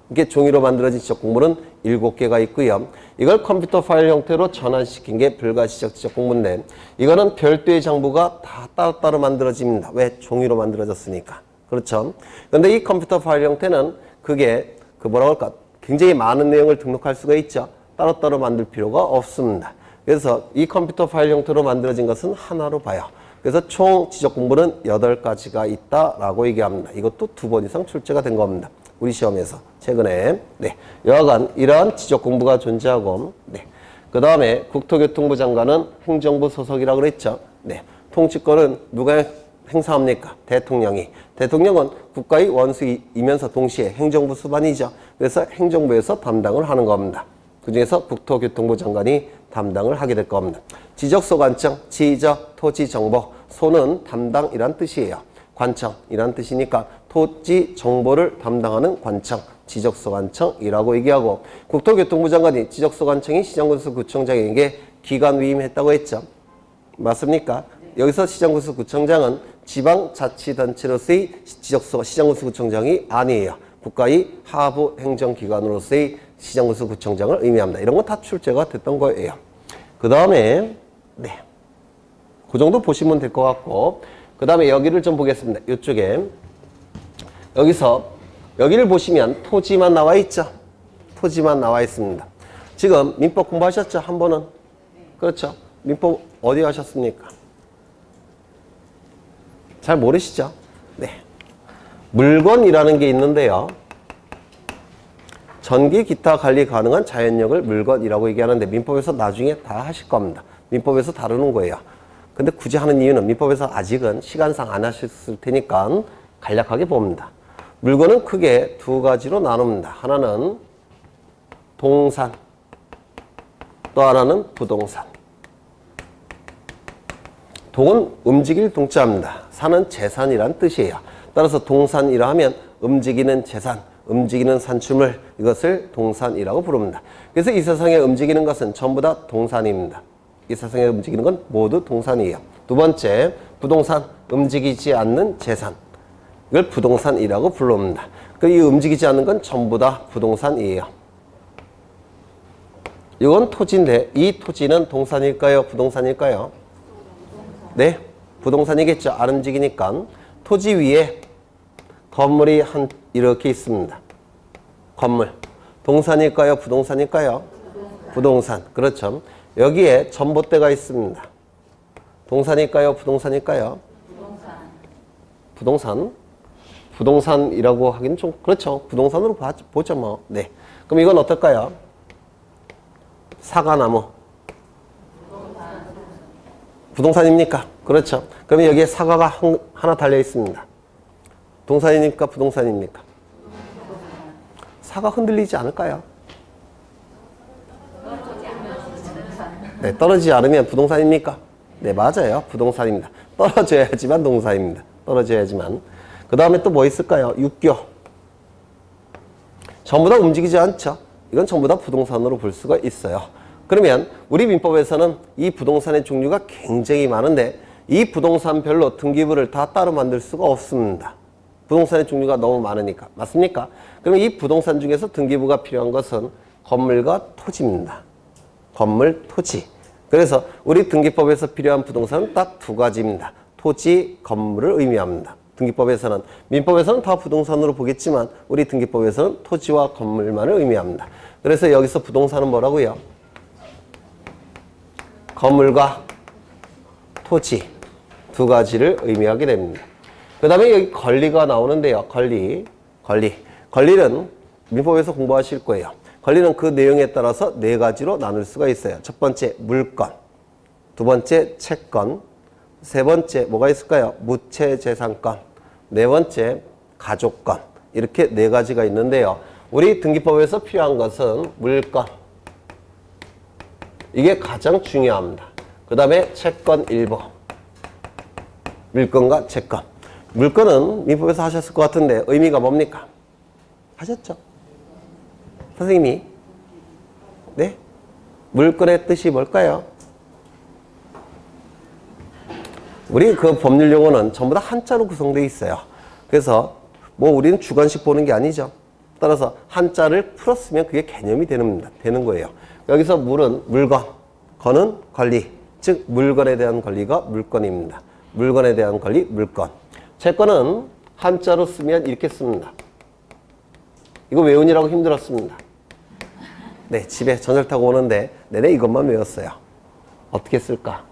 이렇게 종이로 만들어진 지적공부는 7개가 있고요. 이걸 컴퓨터 파일 형태로 전환시킨 게 불가시적 지적공부인데 이거는 별도의 장부가 다 따로따로 만들어집니다. 왜? 종이로 만들어졌으니까. 그렇죠? 그런데 이 컴퓨터 파일 형태는 그게 뭐라고 할까? 굉장히 많은 내용을 등록할 수가 있죠. 따로따로 만들 필요가 없습니다. 그래서 이 컴퓨터 파일 형태로 만들어진 것은 하나로 봐요. 그래서 총 지적공부는 8가지가 있다라고 얘기합니다. 이것도 2번 이상 출제가 된 겁니다. 우리 시험에서 최근에. 네, 여하간 이러한 지적공부가 존재하고, 네, 그 다음에 국토교통부 장관은 행정부 소속이라고 그랬죠. 네, 통치권은 누가 행사합니까? 대통령이. 대통령은 국가의 원수이면서 동시에 행정부 수반이죠. 그래서 행정부에서 담당을 하는 겁니다. 그 중에서 국토교통부 장관이 담당을 하게 될 겁니다. 지적소관청, 지적, 토지정보, 소는 담당이란 뜻이에요. 관청이란 뜻이니까 토지 정보를 담당하는 관청, 지적소관청이라고 얘기하고 국토교통부 장관이 지적소관청이 시장군수구청장에게 기관 위임했다고 했죠. 맞습니까? 여기서 시장군수구청장은 지방자치단체로서의 시장군수구청장이 아니에요. 국가의 하부 행정기관으로서의 시장군수구청장을 의미합니다. 이런 건 다 출제가 됐던 거예요. 그 다음에 네, 그 정도 보시면 될 것 같고 그 다음에 여기를 좀 보겠습니다. 이쪽에 여기서 여기를 보시면 토지만 나와 있죠. 토지만 나와 있습니다. 지금 민법 공부하셨죠? 한 번은? 그렇죠. 민법 어디 하셨습니까? 잘 모르시죠? 네. 물건이라는 게 있는데요. 전기 기타 관리 가능한 자연력을 물건이라고 얘기하는데 민법에서 나중에 다 하실 겁니다. 민법에서 다루는 거예요. 근데 굳이 하는 이유는 민법에서 아직은 시간상 안 하셨을 테니까 간략하게 봅니다. 물건은 크게 2가지로 나눕니다. 하나는 동산, 또 하나는 부동산. 동은 움직일 동자입니다. 산은 재산이란 뜻이에요. 따라서 동산이라 하면 움직이는 재산, 움직이는 산출물, 이것을 동산이라고 부릅니다. 그래서 이 세상에 움직이는 것은 전부 다 동산입니다. 이 세상에 움직이는 건 모두 동산이에요. 두 번째, 부동산, 움직이지 않는 재산. 이걸 부동산이라고 부릅니다. 이 움직이지 않는 건 전부 다 부동산이에요. 이건 토지인데 이 토지는 동산일까요? 부동산일까요? 네, 부동산이겠죠. 안 움직이니까. 토지 위에 건물이 이렇게 있습니다. 건물. 동산일까요? 부동산일까요? 부동산. 그렇죠. 여기에 전봇대가 있습니다. 동산일까요? 부동산일까요? 부동산. 부동산이라고 하긴 좀 그렇죠. 부동산으로 보죠 뭐. 네. 그럼 이건 어떨까요? 사과나무. 부동산입니까? 그렇죠. 그러면 여기에 사과가 하나 달려 있습니다. 동산입니까? 부동산입니까? 사과 흔들리지 않을까요? 네, 떨어지지 않으면 부동산입니까? 네, 맞아요. 부동산입니다. 떨어져야지만 동산입니다. 떨어져야지만. 그 다음에 또 뭐 있을까요? 육교. 전부 다 움직이지 않죠? 이건 전부 다 부동산으로 볼 수가 있어요. 그러면 우리 민법에서는 이 부동산의 종류가 굉장히 많은데 이 부동산별로 등기부를 다 따로 만들 수가 없습니다. 부동산의 종류가 너무 많으니까. 맞습니까? 그럼 이 부동산 중에서 등기부가 필요한 것은 건물과 토지입니다. 건물, 토지. 그래서 우리 등기법에서 필요한 부동산은 딱 두 가지입니다. 토지, 건물을 의미합니다. 등기법에서는, 민법에서는 다 부동산으로 보겠지만 우리 등기법에서는 토지와 건물만을 의미합니다. 그래서 여기서 부동산은 뭐라고요? 건물과 토지 두 가지를 의미하게 됩니다. 그 다음에 여기 권리가 나오는데요. 권리는 민법에서 공부하실 거예요. 권리는 그 내용에 따라서 네 가지로 나눌 수가 있어요. 첫 번째 물권, 두 번째 채권, 세 번째 뭐가 있을까요? 무채재산권, 네 번째 가족권. 이렇게 네 가지가 있는데요. 우리 등기법에서 필요한 것은 물권. 이게 가장 중요합니다. 그 다음에 채권 일부. 물권과 채권. 물권은 민법에서 하셨을 것 같은데 의미가 뭡니까? 하셨죠? 선생님이. 네? 물권의 뜻이 뭘까요? 우리 그 법률 용어는 전부 다 한자로 구성되어 있어요. 그래서 뭐 우리는 주관식 보는 게 아니죠. 따라서 한자를 풀었으면 그게 개념이 되는 거예요. 여기서 물은 물건, 건은 권리. 즉 물건에 대한 권리가 물건입니다. 물건에 대한 권리, 물건. 채권은 한자로 쓰면 이렇게 씁니다. 이거 외우느라고 힘들었습니다. 네, 집에 전철 타고 오는데 내내 이것만 외웠어요. 어떻게 쓸까?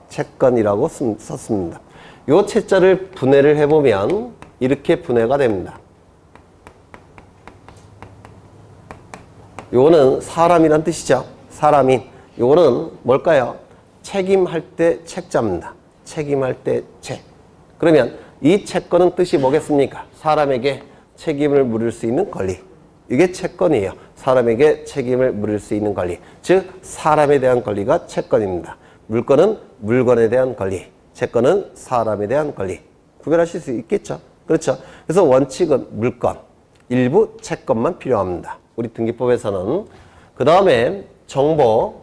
채권이라고 썼습니다. 이 채자를 분해를 해보면 이렇게 분해가 됩니다. 요거는 사람이란 뜻이죠. 사람인. 요거는 뭘까요? 책임할 때 책자입니다. 책임할 때 책. 그러면 이 채권은 뜻이 뭐겠습니까? 사람에게 책임을 물을 수 있는 권리. 이게 채권이에요. 사람에게 책임을 물을 수 있는 권리. 즉 사람에 대한 권리가 채권입니다. 물권은 물건에 대한 권리. 채권은 사람에 대한 권리. 구별하실 수 있겠죠? 그렇죠? 그래서 원칙은 물권, 일부 채권만 필요합니다. 우리 등기법에서는. 그 다음에 정보.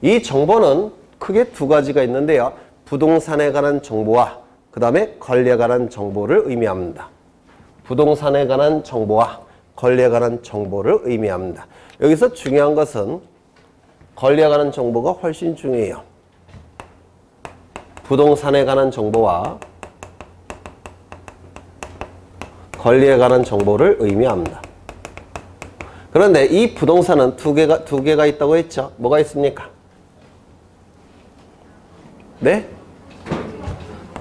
이 정보는 크게 두 가지가 있는데요. 부동산에 관한 정보와 그 다음에 권리에 관한 정보를 의미합니다. 부동산에 관한 정보와 권리에 관한 정보를 의미합니다. 여기서 중요한 것은 권리에 관한 정보가 훨씬 중요해요. 부동산에 관한 정보와 권리에 관한 정보를 의미합니다. 그런데 이 부동산은 두 개가 있다고 했죠. 뭐가 있습니까? 네?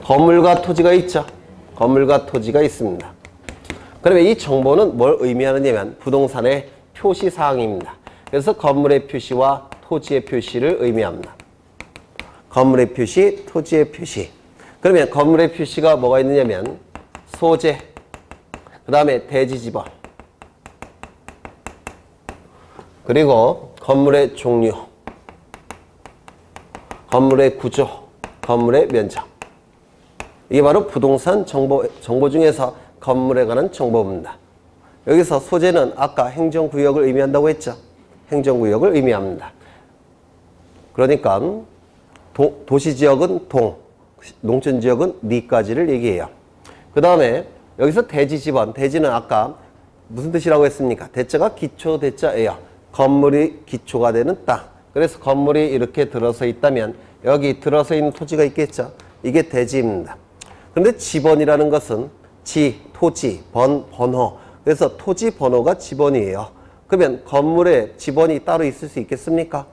건물과 토지가 있죠. 건물과 토지가 있습니다. 그러면 이 정보는 뭘 의미하느냐면 부동산의 표시사항입니다. 그래서 건물의 표시와 토지의 표시를 의미합니다. 건물의 표시, 토지의 표시. 그러면 건물의 표시가 뭐가 있느냐면 소재, 그 다음에 대지지번, 그리고 건물의 종류, 건물의 구조, 건물의 면적. 이게 바로 부동산 정보 중에서 건물에 관한 정보입니다. 여기서 소재는 아까 행정구역을 의미한다고 했죠. 행정구역을 의미합니다. 그러니까 도시지역은 동, 농촌지역은 리까지를 얘기해요. 그 다음에 여기서 대지지번, 대지는 아까 무슨 뜻이라고 했습니까? 대자가 기초 대자예요. 건물이 기초가 되는 땅. 그래서 건물이 이렇게 들어서 있다면 여기 들어서 있는 토지가 있겠죠. 이게 대지입니다. 그런데 지번이라는 것은 지, 토지, 번호. 그래서 토지 번호가 지번이에요. 그러면 건물에 지번이 따로 있을 수 있겠습니까?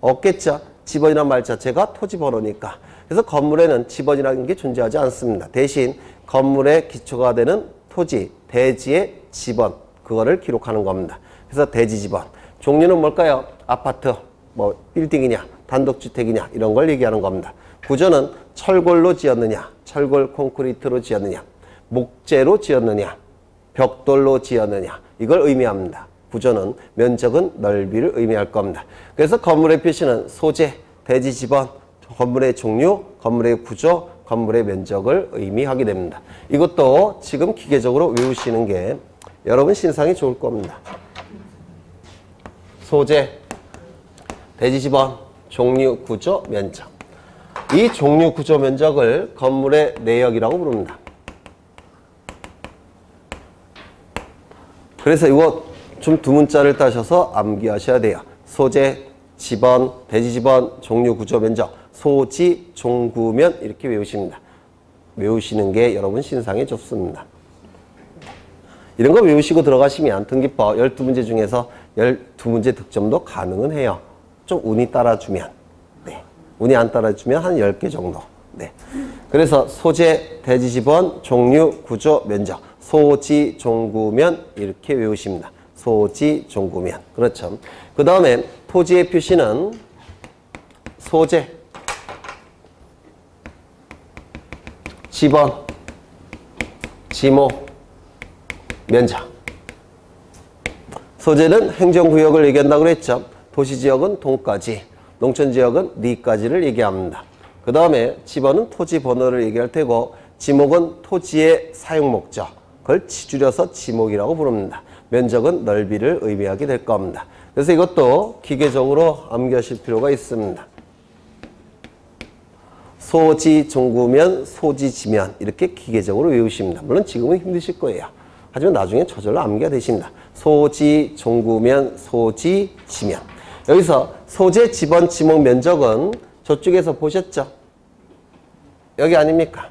없겠죠. 지번이란 말 자체가 토지 번호니까. 그래서 건물에는 지번이라는 게 존재하지 않습니다. 대신 건물의 기초가 되는 토지, 대지의 지번, 그거를 기록하는 겁니다. 그래서 대지 지번. 종류는 뭘까요? 아파트, 뭐 빌딩이냐, 단독주택이냐 이런 걸 얘기하는 겁니다. 구조는 철골로 지었느냐, 철골 콘크리트로 지었느냐, 목재로 지었느냐, 벽돌로 지었느냐 이걸 의미합니다. 구조는 면적은 넓이를 의미할 겁니다. 그래서 건물의 표시는 소재, 대지 지번, 건물의 종류, 건물의 구조, 건물의 면적을 의미하게 됩니다. 이것도 지금 기계적으로 외우시는 게 여러분 신상이 좋을 겁니다. 소재, 대지 지번, 종류, 구조, 면적. 이 종류, 구조, 면적을 건물의 내역이라고 부릅니다. 그래서 이거 좀 두 문자를 따셔서 암기하셔야 돼요. 소재, 지번, 대지 지번, 종류, 구조, 면적, 소지, 종구면 이렇게 외우십니다. 외우시는 게 여러분 신상에 좋습니다. 이런 거 외우시고 들어가시면 등기법 12문제 중에서 12문제 득점도 가능은 해요. 좀 운이 따라주면. 네. 운이 안 따라주면 한 10개 정도. 네. 그래서 소재, 대지 지번, 종류, 구조, 면적, 소지, 종구면 이렇게 외우십니다. 소지, 종구면. 그렇죠. 그 다음에 토지의 표시는 소재, 지번, 지목, 면적. 소재는 행정구역을 얘기한다고 그랬죠. 도시지역은 동까지, 농촌지역은 리까지를 얘기합니다. 그 다음에 지번은 토지 번호를 얘기할 테고 지목은 토지의 사용 목적, 그걸 줄여서 지목이라고 부릅니다. 면적은 넓이를 의미하게 될 겁니다. 그래서 이것도 기계적으로 암기하실 필요가 있습니다. 소지, 종구면, 소지, 지면 이렇게 기계적으로 외우십니다. 물론 지금은 힘드실 거예요. 하지만 나중에 저절로 암기가 되십니다. 소지, 종구면, 소지, 지면. 여기서 소재, 지번, 지목, 면적은 저쪽에서 보셨죠? 여기 아닙니까?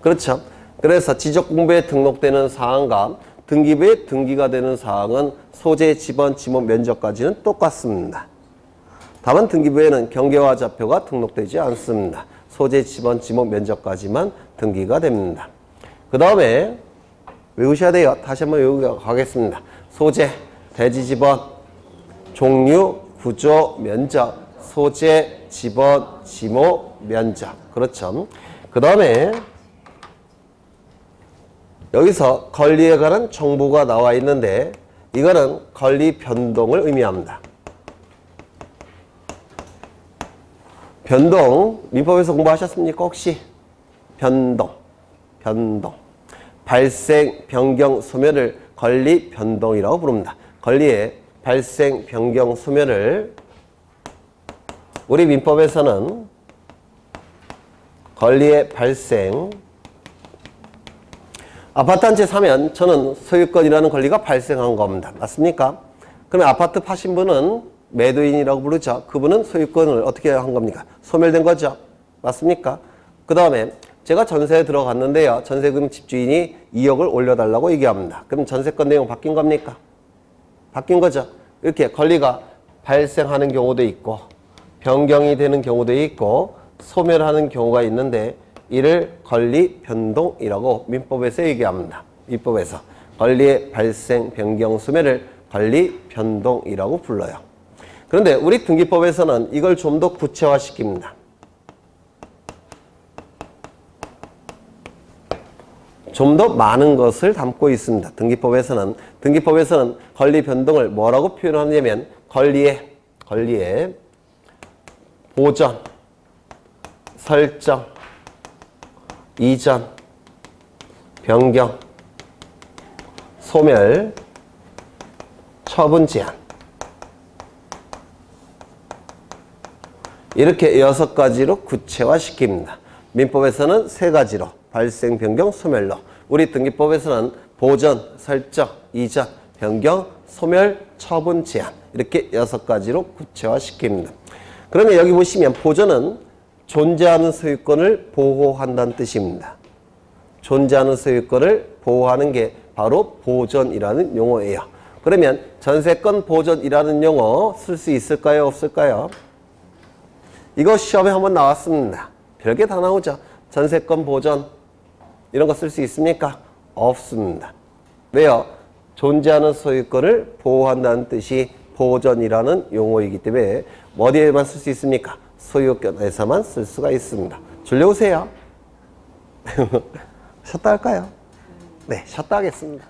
그렇죠. 그래서 지적공부에 등록되는 사항과 등기부에 등기가 되는 사항은 소재, 지번, 지목, 면적까지는 똑같습니다. 다만 등기부에는 경계화 좌표가 등록되지 않습니다. 소재, 지번, 지목, 면적까지만 등기가 됩니다. 그 다음에 외우셔야 돼요. 다시 한번 외우고 가겠습니다. 소재, 대지 지번, 종류, 구조, 면적, 소재, 지번, 지목, 면적. 그렇죠. 그 다음에 여기서 권리에 관한 정보가 나와 있는데 이거는 권리 변동을 의미합니다. 변동, 민법에서 공부하셨습니까? 혹시? 변동. 발생, 변경, 소멸을 권리 변동이라고 부릅니다. 권리의 발생, 변경, 소멸을 우리 민법에서는 권리의 발생, 아파트 한 채 사면 저는 소유권이라는 권리가 발생한 겁니다. 맞습니까? 그러면 아파트 파신 분은 매도인이라고 부르죠. 그분은 소유권을 어떻게 한 겁니까? 소멸된 거죠. 맞습니까? 그 다음에 제가 전세에 들어갔는데요. 전세금 집주인이 2억을 올려달라고 얘기합니다. 그럼 전세권 내용 바뀐 겁니까? 바뀐 거죠. 이렇게 권리가 발생하는 경우도 있고 변경이 되는 경우도 있고 소멸하는 경우가 있는데 이를 권리 변동이라고 민법에서 얘기합니다. 민법에서 권리의 발생, 변경, 소멸을 권리 변동이라고 불러요. 그런데 우리 등기법에서는 이걸 좀 더 구체화시킵니다. 좀 더 많은 것을 담고 있습니다. 등기법에서는 권리 변동을 뭐라고 표현하냐면 권리의 보전, 설정, 이전, 변경, 소멸, 처분 제한 이렇게 6가지로 구체화시킵니다. 민법에서는 3가지로 발생, 변경, 소멸로 우리 등기법에서는 보전, 설정, 이전, 변경, 소멸, 처분, 제한 이렇게 6가지로 구체화시킵니다. 그러면 여기 보시면 보전은 존재하는 소유권을 보호한다는 뜻입니다. 존재하는 소유권을 보호하는 게 바로 보전이라는 용어예요. 그러면 전세권 보전이라는 용어 쓸 수 있을까요? 없을까요? 이거 시험에 한번 나왔습니다. 별게 다 나오죠. 전세권 보전 이런 거 쓸 수 있습니까? 없습니다. 왜요? 존재하는 소유권을 보호한다는 뜻이 보전이라는 용어이기 때문에 어디에만 쓸 수 있습니까? 소유권에서만 쓸 수가 있습니다. 줄려오세요. 쉬었다 할까요? 네, 쉬었다 하겠습니다.